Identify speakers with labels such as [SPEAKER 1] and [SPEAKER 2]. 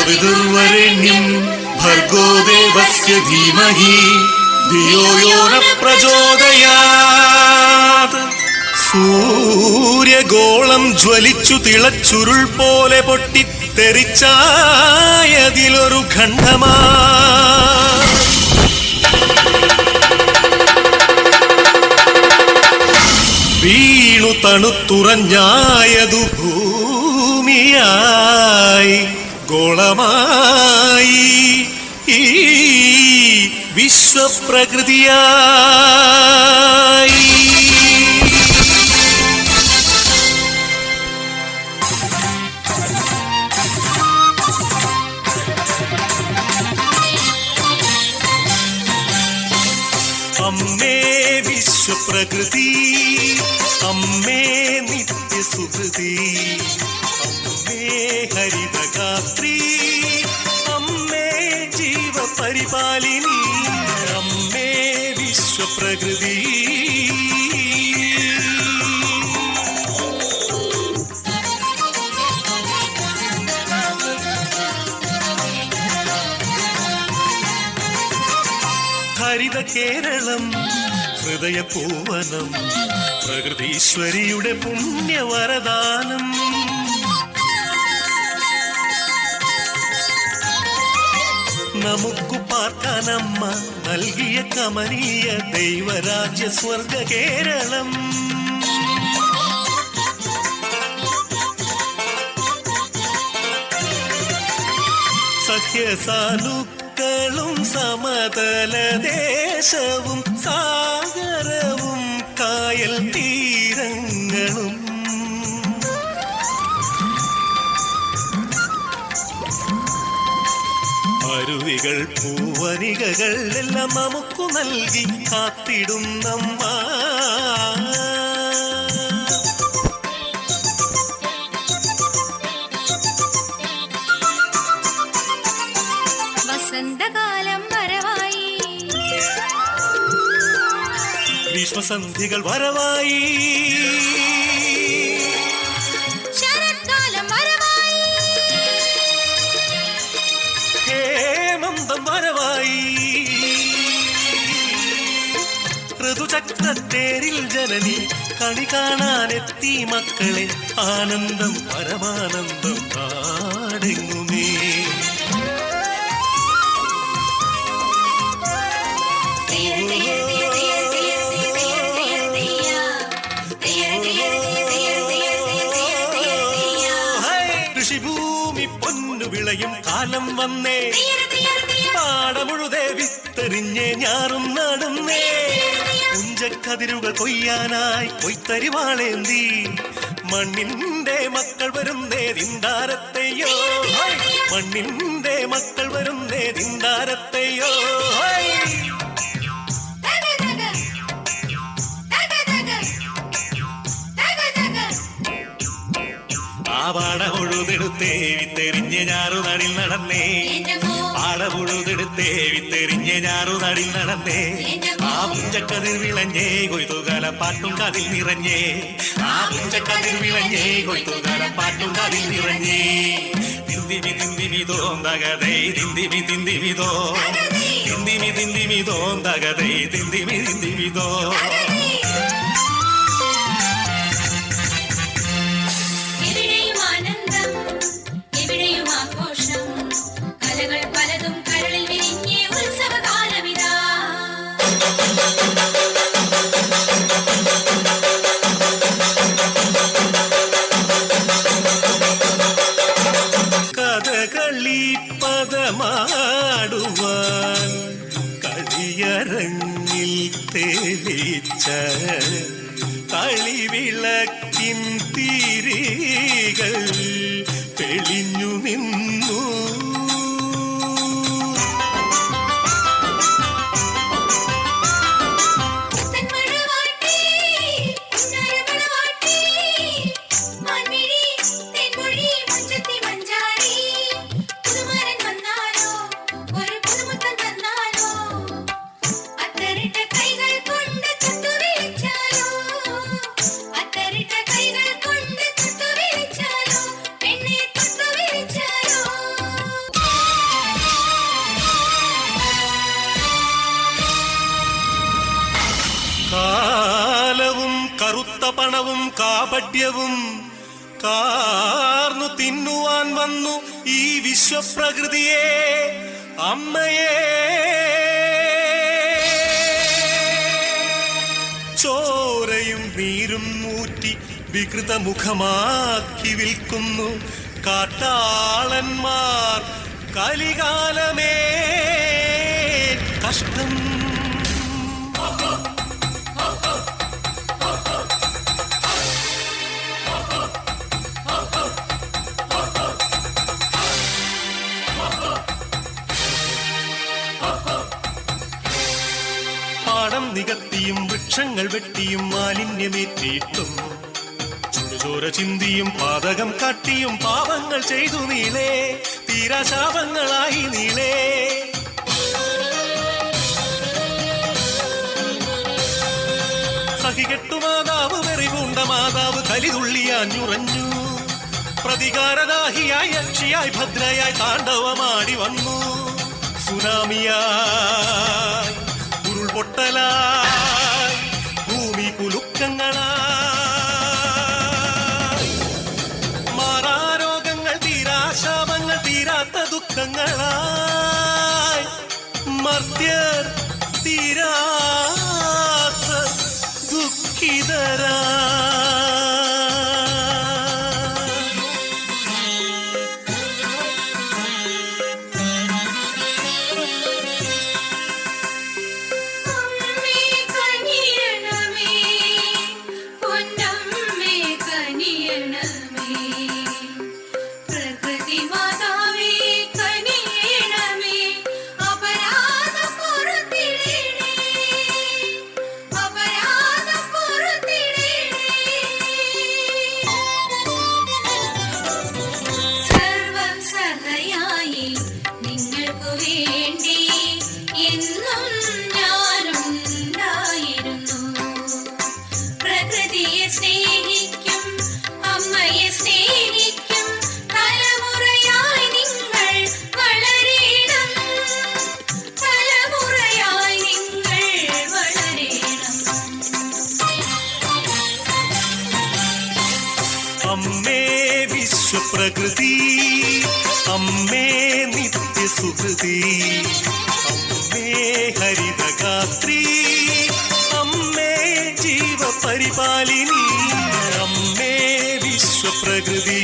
[SPEAKER 1] തത്സവിതുർവരെണ്യം ഭർഗോ ദേവസ്യ ധീമഹി ധിയോ യോ ന പ്രചോദയാത്. സൂര്യഗോളം ജ്വലിച്ചു തിളച്ചുരുൾ പോലെ പൊട്ടിത്തെറിച്ചായതിലൊരു ഖണ്ഡമാ വീണു തണുത്തുറഞ്ഞായതു ഭൂമിയായി ഗോളമായി ഈ വിശ്വപ്രകൃതിയായി. അമ്മേ വിശ്വപ്രകൃതി, അമ്മേ നിത്യസുഹൃതി, അമ്മേ ഹരിതഗാത്രി, അമ്മേ ജീവപരിപാലിനി, അമ്മേ വിശ്വപ്രകൃതി. ഹരിത കേരളം ഹൃദയപൂവനം പ്രകൃതീശ്വരിയുടെ പുണ്യവരദാനം. നമുക്കു പാർക്കാനമ്മ നൽകിയ കമനീയ ദൈവരാജ്യ സ്വർഗ കേരളം. സഖ്യസാനുക്കളും സമതലദേശവും സാഗരവും കായൽ തീരങ്ങളും അരുവികൾ പൂവനികകൾ എല്ലാം നമുക്കു നൽകി കാത്തിടും നമ്മ.
[SPEAKER 2] വസന്തകാലം വരവായി,
[SPEAKER 1] ഗ്രീഷ്മസന്ധികൾ വരവായി,
[SPEAKER 2] ശരത്കാലം വരവായി,
[SPEAKER 1] ഹേമന്തം വരവായി. ഋതുചക്രത്തേരിൽ ജനനി കണി കാണാനെത്തി മക്കളെ, ആനന്ദം പരമാനന്ദം നാടെങ്ങുമേ. കൃഷിഭൂമി പൊന്നു വിളയും കാലം വന്നേ, പാടമുഴുതേ വിത്തെറിഞ്ഞേ ഞാറും നടുന്നേ. പുഞ്ചക്കതിരുകൾ കൊയ്യാനായി കൊയ്ത്തരിവാളേന്തി മണ്ണിന്റെ മക്കൾ വരുന്നേ ദിന്താരത്തെയോ, മണ്ണിന്റെ മക്കൾ വരുന്നേ ദിന്താരത്തെയോ. പാടമുഴുതെടുത്തേ വിത്തെറിഞ്ഞ് ഞാറു നടിൽ നടന്നേ, പാടമുഴുതെടുത്തേ വിത്തെറിഞ്ഞ് ഞാറു നടിൽ നടന്നേ. ആ പുഞ്ചക്കതിർ വിളഞ്ഞേ കൊയ്ത്തുകാല പാട്ടും കതിൽ നിറഞ്ഞേ, ആ പുഞ്ചക്കതിർ വിളഞ്ഞേ കൊയ്ത്തുകാല പാട്ടും കതിൽ നിറഞ്ഞേ. തിന്തിമി തിന്തിമി തോന്തകതൈ തിന്തിമി തിന്തിമിതോ, തിന്തിമി തിന്തിമി തോന്തകതൈ തിന്തിമി തിന്തിമിതോ. കഥകളി പദമാടുവാൻ കളിയരങ്ങിൽ തെളിച്ച കളിവിളക്കിൻ തിരികൾ തെളിഞ്ഞു നിന്നു.
[SPEAKER 2] കൈകൾ കൊണ്ട് തൊട്ടു വിളിച്ചാലോ
[SPEAKER 1] പണവും കാപട്യവും കാർന്നു തിന്നുവാൻ വന്നു ഈ വിശ്വപ്രകൃതിയെ അമ്മയെ ചോരയും നീരും മൂറ്റി വികൃതമുഖമാക്കി വിൽക്കുന്നു കാട്ടാളന്മാർ. കലികാലമേ കഷ്ടം. പാടം നികത്തിയും വൃക്ഷങ്ങൾ വെട്ടിയും മാലിന്യമേറ്റിയിട്ടും ചുടുചോര ചിന്തിയും പാതകം കാട്ടിയും പാപങ്ങൾ ചെയ്തു നീളേ തീരാശാപങ്ങളായി നീളേ. സഹികെട്ടു മാതാവ് വെറിപൂണ്ട മാതാവ് കലിതുള്ളിയാഞ്ഞുറഞ്ഞു. പ്രതികാരദാഹിയായി യക്ഷിയായി ഭദ്രയായി താണ്ഡവമാടി വന്നു. സുനാമിയായി ഉരുൾപൊട്ടലായി ഭൂമി കുലുക്കങ്ങളായി മാറാരോഗങ്ങൾ തീരാശാപങ്ങൾ തീരാത്ത ദുഃഖങ്ങളായി മർത്യർ തീരാത്ത ദുഃഖിതരാ. അമ്മേ വിശ്വപ്രകൃതി അമ്മേ നിത്യസുഹൃതി അമ്മേ ഹരിതഗാത്രി അമ്മേ ജീവപരിപാലിനി അമ്മേ വിശ്വപ്രകൃതി